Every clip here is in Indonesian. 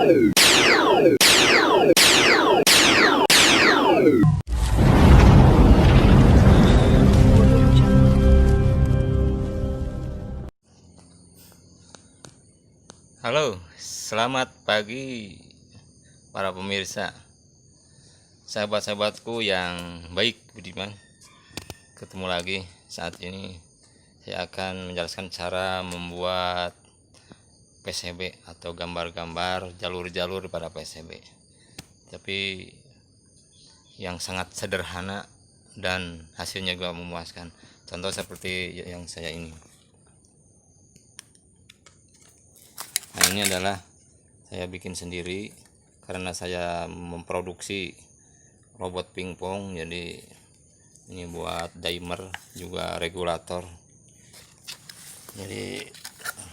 Halo, selamat pagi para pemirsa, sahabat-sahabatku yang baik budiman. Ketemu lagi. Saat ini saya akan menjelaskan cara membuat PCB atau gambar-gambar jalur-jalur pada PCB, tapi yang sangat sederhana dan hasilnya juga memuaskan. Contoh seperti yang saya ini. Nah, ini adalah saya bikin sendiri karena saya memproduksi robot pingpong, jadi ini buat dimer juga regulator, jadi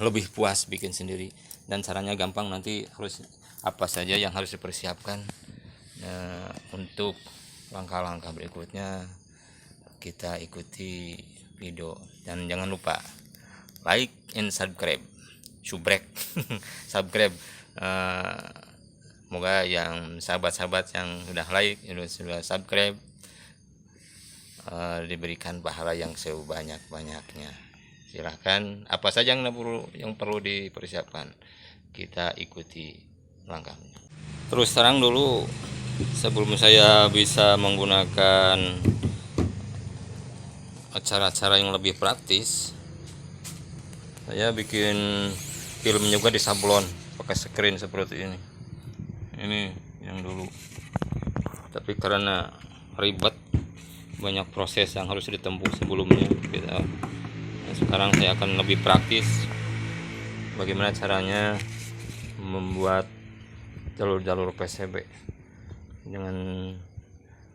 lebih puas bikin sendiri. Dan caranya gampang, nanti harus apa saja yang harus dipersiapkan. Nah, untuk langkah-langkah berikutnya kita ikuti video, dan jangan lupa like and subscribe. Subscribe semoga yang sahabat-sahabat yang sudah like, sudah subscribe, diberikan pahala yang sebanyak-banyaknya. Silahkan, apa saja yang perlu dipersiapkan, kita ikuti langkahnya. Terus terang dulu, sebelum saya bisa menggunakan cara-cara yang lebih praktis, saya bikin film juga di sablon pakai screen seperti ini. Ini yang dulu, tapi karena ribet, banyak proses yang harus ditempuh sebelumnya gitu. Nah, sekarang saya akan lebih praktis bagaimana caranya membuat jalur-jalur PCB dengan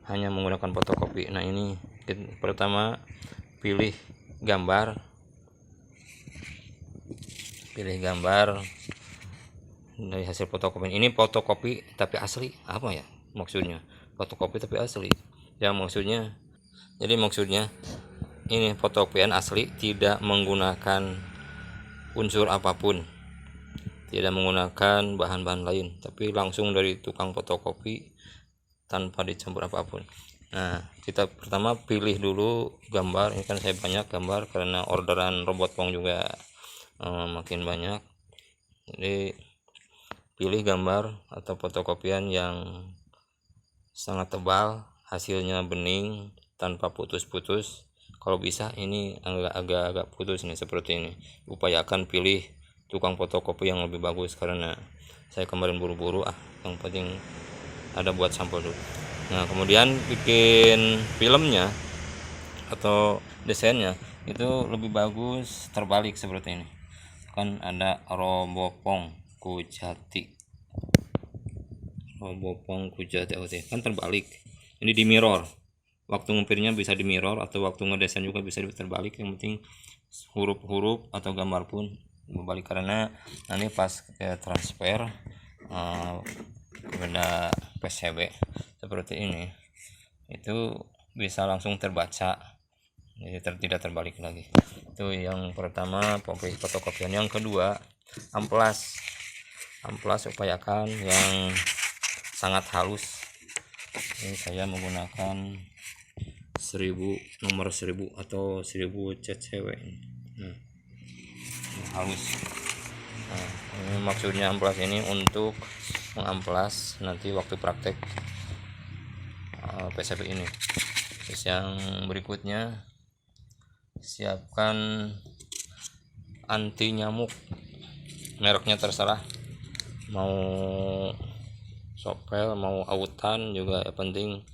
hanya menggunakan fotokopi. Nah, ini pertama pilih gambar dari hasil fotokopi. Ini fotokopi tapi asli. Apa ya maksudnya fotokopi tapi asli? Ya maksudnya ini fotokopian asli, tidak menggunakan unsur apapun, tidak menggunakan bahan-bahan lain, tapi langsung dari tukang fotokopi tanpa dicampur apapun. Nah, kita pertama pilih dulu gambar. Ini kan saya banyak gambar karena orderan robot pong juga makin banyak, jadi pilih gambar atau fotokopian yang sangat tebal, hasilnya bening tanpa putus-putus. Kalau bisa ini agak putus nih, seperti ini. Upayakan pilih tukang fotokopi yang lebih bagus, karena saya kemarin buru-buru, yang penting ada buat sampel dulu. Nah, kemudian bikin filmnya atau desainnya itu lebih bagus terbalik seperti ini. Kan ada Robopong Kujati kan terbalik. Ini di mirror, waktu ngepirnya bisa di mirror, atau waktu ngedesain juga bisa terbalik. Yang penting huruf-huruf atau gambar pun berbalik, karena nanti pas transfer kepada PCB seperti ini, itu bisa langsung terbaca, jadi tidak terbalik lagi. Itu yang pertama, fotokopian. Yang kedua, amplas upayakan yang sangat halus. Ini saya menggunakan nomor 1000 atau 1000 CCW. Halus. Nah, ini maksudnya amplas ini untuk mengamplas nanti waktu praktek PCB ini. Terus yang berikutnya, siapkan anti nyamuk, mereknya terserah, mau Sopel mau Autan juga, penting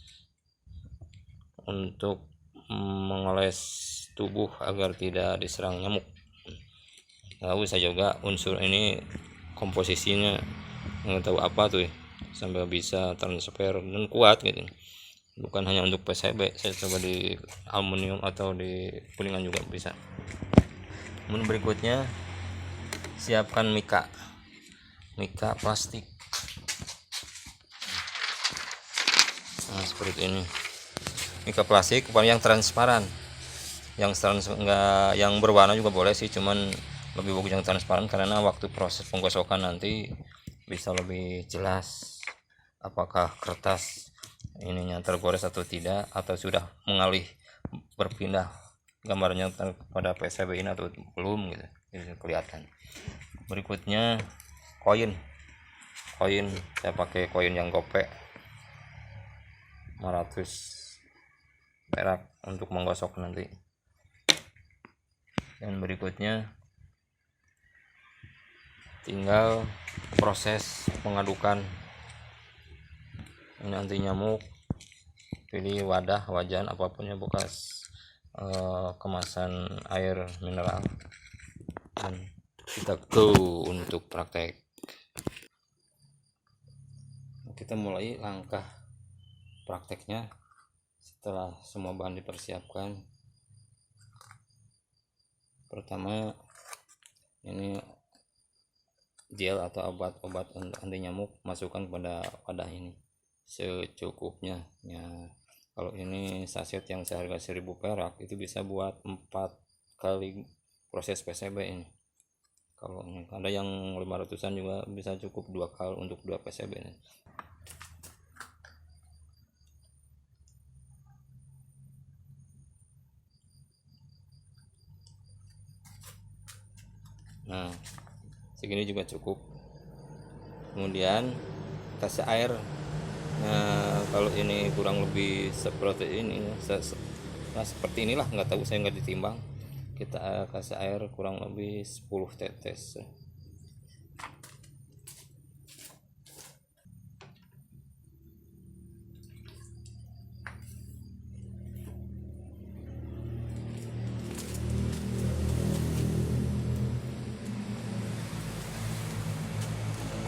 untuk mengoles tubuh agar tidak diserang nyamuk. Lalu saya juga unsur ini komposisinya nggak tahu apa tuh sampai bisa transfer dan kuat gitu. Bukan hanya untuk PCB, saya coba di aluminium atau di kuningan juga bisa. Kemudian berikutnya, siapkan mika plastik. Nah, seperti ini, mika plastik yang transparan. Yang berwarna juga boleh sih, cuman lebih bagus yang transparan, karena waktu proses penggosokan nanti bisa lebih jelas apakah kertas ininya tergores atau tidak, atau sudah mengalih berpindah gambarnya pada PCB ini atau belum gitu, jadi kelihatan. Berikutnya koin saya pakai koin yang gopek 500 perak untuk menggosok nanti. Dan berikutnya tinggal proses mengadukan ini anti nyamuk. Pilih wajan apapun yang bekas kemasan air mineral, dan kita go untuk praktek. Kita mulai langkah prakteknya. Setelah semua bahan dipersiapkan, pertama ini gel atau obat anti nyamuk masukkan pada wadah ini secukupnya ya. Kalau ini saset yang seharga 1000 perak itu bisa buat 4 kali proses PCB ini. Kalau ada yang 500-an juga bisa cukup 2 kali untuk 2 PCB ini. Nah, segini juga cukup. Kemudian kasih air. Nah, kalau ini kurang lebih seperti ini, nah seperti inilah, nggak tahu, saya nggak ditimbang. Kita kasih air kurang lebih 10 tetes.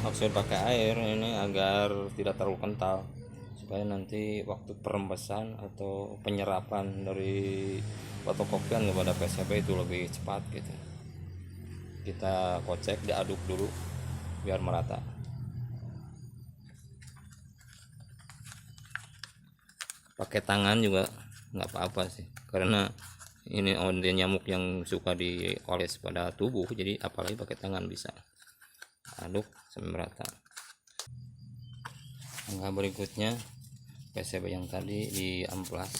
Maksud pakai air ini agar tidak terlalu kental, supaya nanti waktu perembesan atau penyerapan dari fotokopian kepada PCB itu lebih cepat gitu. Kita kocek, diaduk dulu biar merata. Pakai tangan juga nggak apa-apa sih, karena ini onde nyamuk yang suka dioles pada tubuh, jadi apalagi pakai tangan bisa. Aduk sampai merata. Langkah berikutnya PCB yang tadi diamplas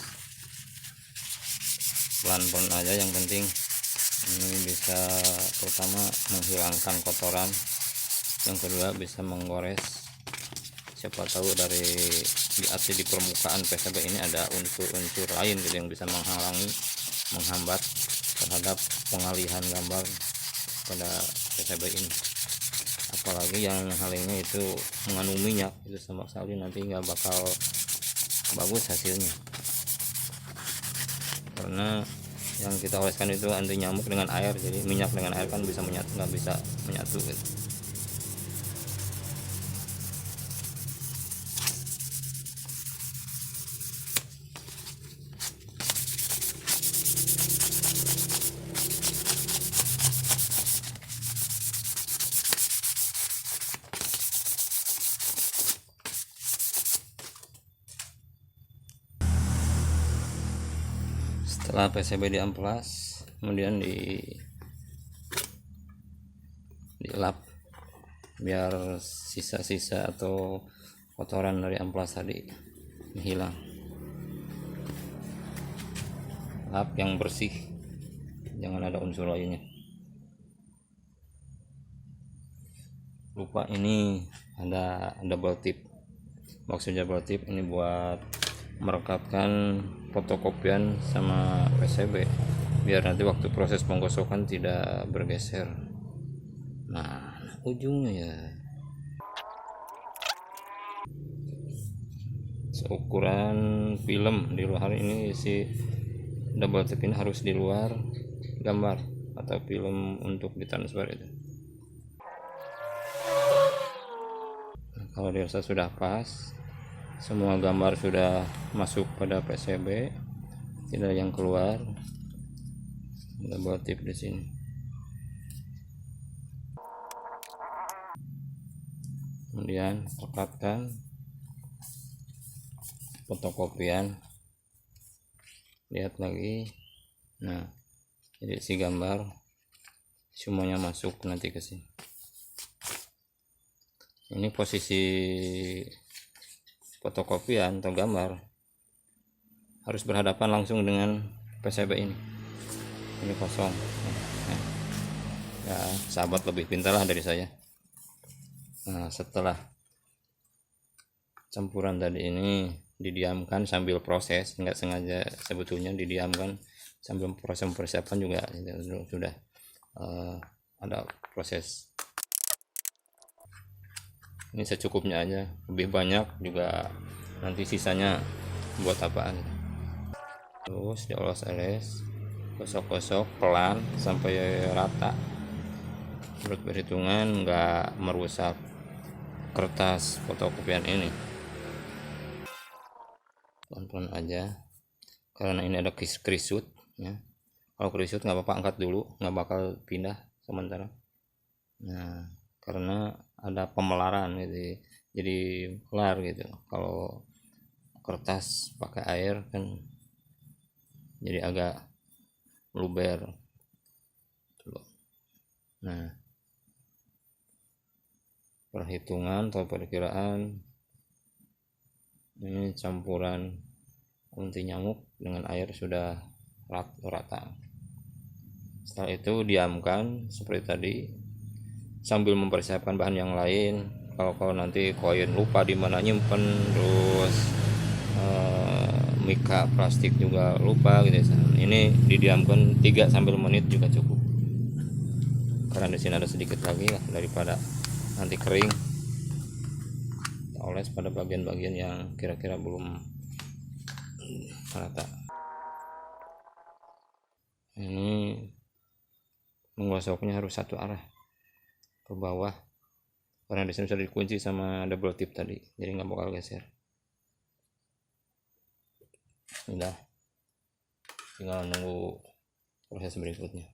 pelan-pelan aja, yang penting ini bisa pertama menghilangkan kotoran, yang kedua bisa menggores. Siapa tahu dari di permukaan PCB ini ada unsur-unsur lain gitu yang bisa menghambat terhadap pengalihan gambar pada PCB ini. Apalagi yang halnya itu mengandung minyak, itu sama sekali nanti nggak bakal bagus hasilnya, karena yang kita oleskan itu anti nyamuk dengan air, jadi minyak dengan air kan bisa menyatu, nggak bisa menyatu gitu. Setelah PCB diamplas, kemudian dilap biar sisa-sisa atau kotoran dari amplas tadi hilang. Lap yang bersih, jangan ada unsur lainnya. Lupa ini ada double tip. Maksudnya double tip ini buat merekatkan fotokopian sama PCB biar nanti waktu proses penggosokan tidak bergeser. Nah, ujungnya ya seukuran film di luar ini, si double tip ini harus di luar gambar atau film untuk ditransfer itu. Nah, kalau dirasa sudah pas, semua gambar sudah masuk pada PCB, tidak yang keluar, double tip di sini. Kemudian rekatkan fotokopian, lihat lagi. Nah, jadi si gambar semuanya masuk nanti ke sini. Ini posisi fotokopian atau gambar harus berhadapan langsung dengan PCB ini. Ini kosong. Ya, sahabat lebih pintar lah dari saya. Nah, setelah campuran tadi ini didiamkan sambil proses, nggak sengaja sebetulnya didiamkan sambil proses persiapan juga sudah ada proses. Ini secukupnya aja, lebih banyak juga nanti sisanya buat apaan. Terus dioles-oles, gosok-gosok pelan sampai rata. Menurut perhitungan nggak merusak kertas fotokopian ini. Pelan-pelan aja, karena ini ada krisut ya. Kalau krisut nggak apa-apa, angkat dulu, nggak bakal pindah sementara. Nah, karena ada pemelaran gitu, jadi kelar gitu. Kalau kertas pakai air kan jadi agak luber. Nah, perhitungan atau perkiraan ini campuran anti nyamuk dengan air sudah rata. Setelah itu diamkan seperti tadi sambil mempersiapkan bahan yang lain. Kalau nanti koin lupa di mana nyimpen, terus mika plastik juga lupa gitu ya. Ini didiamkan 3 sampai menit juga cukup. Karena di sini ada sedikit lagi lah, daripada nanti kering. Kita oles pada bagian-bagian yang kira-kira belum rata. Ini menggosoknya harus satu arah ke bawah, karena di sini sudah dikunci sama double tip tadi, jadi nggak bakal geser. Udah, tinggal nunggu proses berikutnya.